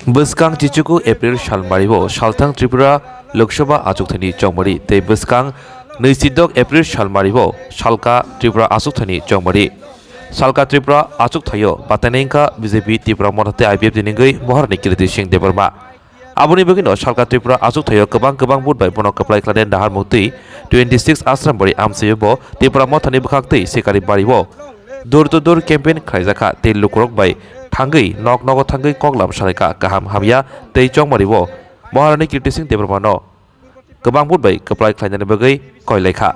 Buskang Chichuku April Shalmaribo, Shaltang Tripura, Lokshaba Achuktani Chongmari, Te Buskang, Nisidok April Shalmaribo, Shalka Tripura Asuktani Chongmari, Salka Tripura Achuktayo, Batanenka, BJP Tripura Monate IPF Diningai, Moharani Kirti Singh Debarma. Abuni Begino, Shalka Tripura Achuktayo, Kabang Wood by Bonokaplai Kladen Dahar Mukti, 26 Asrambari Amsebo, Tripura Motani Bukakti, Sikari Baribo, Door to Door campaign Kaizaka, Te Lukurok by Tangai, Nok Tangai Koglam Shalika, Kaham Habia, Te Chongmaribo, Moharani Kirti Singh Debarmano, Kabang Wood by Kaplai Kladen Bagai, Koileka.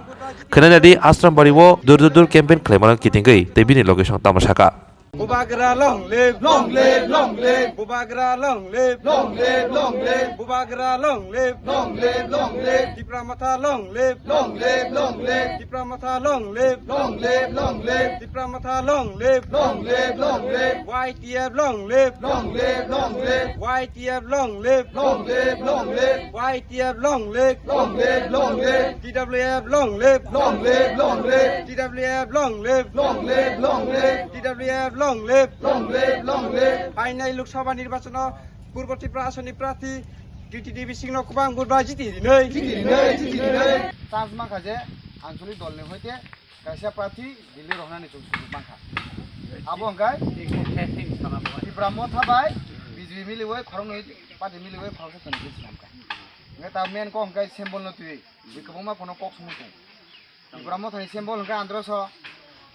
Kanadi Astram Baribo, Door to Door campaign Cleman Kitingai, Te Bini location Tamashaka. Bubagra long live, long live, long live. Bubagra long live, long live, long live. Bubagra long live, long live, long live. Dipramata long live, long live, long live. Dipramata long live, long live, long live. Dipramata long live, long live, long live. YTF long live, long live, long live. YTF long live, long live, long live. YTF long live, long live, long live. DWF long live, long live, long live. DWF long live, long live, long live. DWF long live, long live, long live. Final Lok Sabha নির্বাচন পূর্ব ত্রিপুরা আসনি প্রার্থী টিটিডিবি সিংহ কুবাং বুরবা জিতি দিनै chance মাখাজে আঞ্চলিক দলনি হইতে কাইসা প্রার্থী দিল্লি রহনানি চৌধুরী মাখা আবো অঙ্কাই ত্রিপুরা থাবাই বিজেপি মিলিওই খরং পার্টি মিলিওই খরং সাথে দিছিলামকা nga ta men ko অঙ্কাই সিম্বল নতুই বিকবমা কোনো কক সমুতে ত্রিপুরা থানি সিম্বল অঙ্কাই আন্দ্রস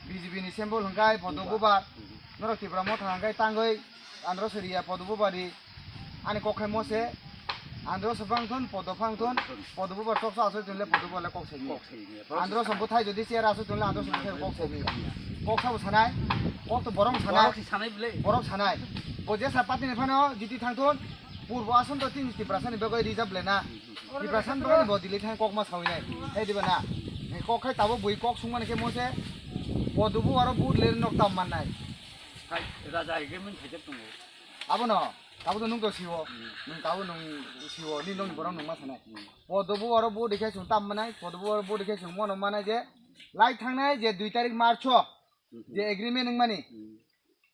বিজেপি নি সিম্বল অঙ্কাই পদবুবার নরক ত্রিপুরা থাঙ্গাই তাঙ্গই আন্দ্রসরিয়া পদবুবারি আনি কখাই মসে আন্ধ্র সফাংথন পদফাংথন পদবুবার টকস আসে তুললে পদবুবালে কক সেগি আন্ধ্র সম্পথাই যদি চেয়ার আসে তুললে আন্ধ্র সম্পথাই কক সেগি কক সাবো সানাই কক তো বরং সানাই বরং সানাই বজে সাপাতি নেফানো জিতি থাংথন পূর্ব আসন তো 30% বেগই রিজার্ভ লেনা 30% বেগই বদিলি থাং কক মা সাউইনাই এই দিবা না কক খাই তাবো বই কক সুংমানে কে মসে পদবু আরো বুট লেন নকতাম মাননাই রাজা এগ্রিমেন্ট থেকে তুমি আবো না তাবো নং তো সিও নং তাবো নং সিও নি নং বরং নং মা সানাই পদবু আরো বুট দেখে সুং তাম মানাই পদবু আরো বুট দেখে সুং মন মানাই যে লাই থাংনাই যে 2 তারিখ মার্চ যে এগ্রিমেন্ট নং মানি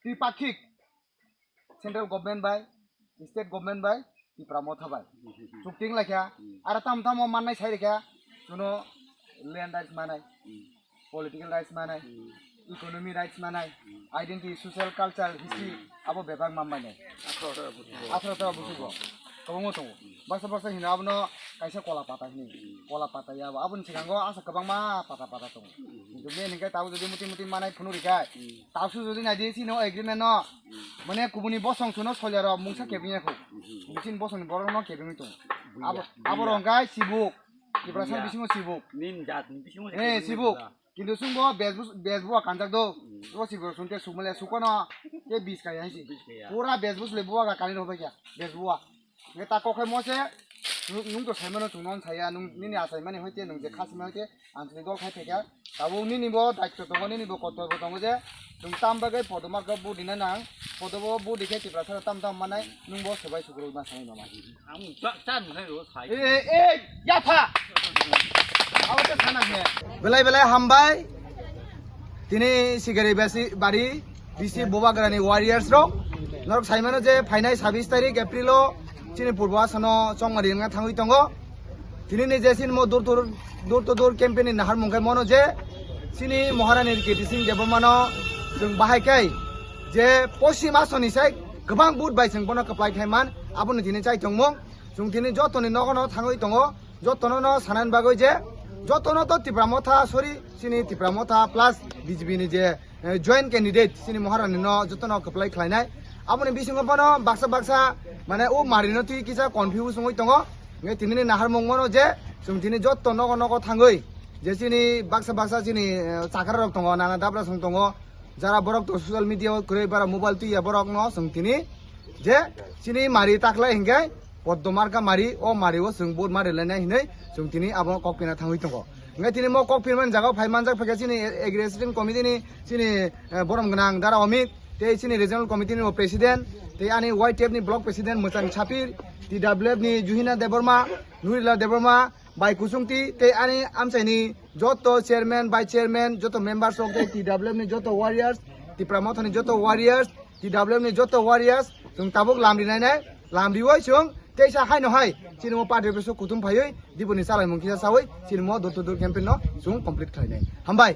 ত্রিপাক্ষিক সেন্ট্রাল গভর্নমেন্ট বাই স্টেট গভর্নমেন্ট বাই ত্রিপুরা থাবাই চুক্তিং লাখা আর তাম তাম মাননাই সাই রেখা কোনো ল্যান্ড রাইটস মানাই পলিটিক্যাল রাইটস মানাই ইকোনমি রাইটস মানাই আইডেন্টিটি সোশ্যাল কালচার হিস্ট্রি আবো বেবাগ মামাইনাই 18 বুঝিব কবং তো বাসা হিনা আবনো কাইসা কলা পাতা হিনি কলা পাতা या আবন সিগাঙ্গ আশা কবাং মা পাতা তো যদি নিকে তাও যদি মুটি মানাই ফুনু রিকাই তাওসু যদি না দিছি নো এগ্রিমেন্ট ন মানে কুবুনি বসং সুনো সলিয়ার মুংসা কেবিনেখো বিচিন বসং বরং ন কেবিনি তো আবো রংগাই সিবুক কিপ্রাসান বিসিমো সিবুক নিন জাত বিসিমো সিবুক কিন্তু সুংবো বেজবুয়া কান্তাক দো তো সিবো সুনতে সুমলে সুকনো কে 20 কাই হাইছি পুরা বেজবুস লেবুয়া কা কালিন হবে কিয়া বেজবুয়া নে তা কখাই মসে নুং তো সাইমানো চুনন সাইয়া নুং নিনি আসাই মানে হইতে নুং যে খাসিমা হইতে আঞ্চলিক দল খাই থেকা তাবো নিনিবো দায়িত্ব তো নিনিবো কর্তব্য দङ যে নুং তামবাগै পদমার্গ বুদিনা নাং পদব বুদিকে ত্রিপুরা তাম মানাই নুং বো সবাই সুগ্রো মা সাই মামা আমি চান নাই ও সাই এ ইয়াফা আওতে খানা হে বেলাই হামবাই তিনি সিগারি বেসি বাড়ি বিসি বোবাগ্রানি ওয়ারিয়ার্স র নরক সাইমানো যে ফাইনাই 26 তারিখ এপ্রিল চিনি পূর্ব আসনো চংমারি nga থাঙ্গই দङ তিনি নিজে সিন মো দূর ক্যাম্পেইন নাহার মুংখাই মনো যে চিনি মহারানী कीर्ति सिंह देबमानो जों बाहायखाय जे पश्चिम आसनिसाय गोबां बुट बाय जों बनो कप्लाय थायमान आबुनि दिनै जाय दंमो जों दिनै जतनि नगनो थाङै दङ जतनो सानान बागै जे जतनो तो टिप्रामथा सरि चिनि टिप्रामथा प्लास बीजेपी नि जे जॉइंट कैंडिडेट चिनि महारानी न जतनो कप्लाय खालायनाय आबुनि बिसिङो बनो बाक्सा माने ओ मारिनो ति किसा कन्फ्यूज होय दङ nge tinini nahar mongmono je sung tini jotto nogo thangoi je sini baksa sini chakar rok tongo nana dabra sung tongo jara borok to social media kore bara mobile tu ya borok no sung tini je sini mari takla hingai poddomarka mari o mari o sung bot mari lena hinai sung tini abo kokpina thangoi tongo nge tini mo kokpirman jaga phaimanjak phake sini executive committee ni sini borom gnang dara omit te sini regional committee ni president te ani YTF ni block president Musang Chapir TWF ni Juhina Deborma Nurila Deborma by Kusungti te ani amsaini joto chairman by chairman joto members of the TWF ni joto warriors Tipramoth ni joto warriors TWF ni joto warriors tung tabuk lamri nai लामरिवै जों तेसा हाय नहाय cinema party बेसो कुतुम फायै दिबुनि सालाय मुंखिया सावै cinema दर दर campaign न जों complete खालायनाय हामबाय।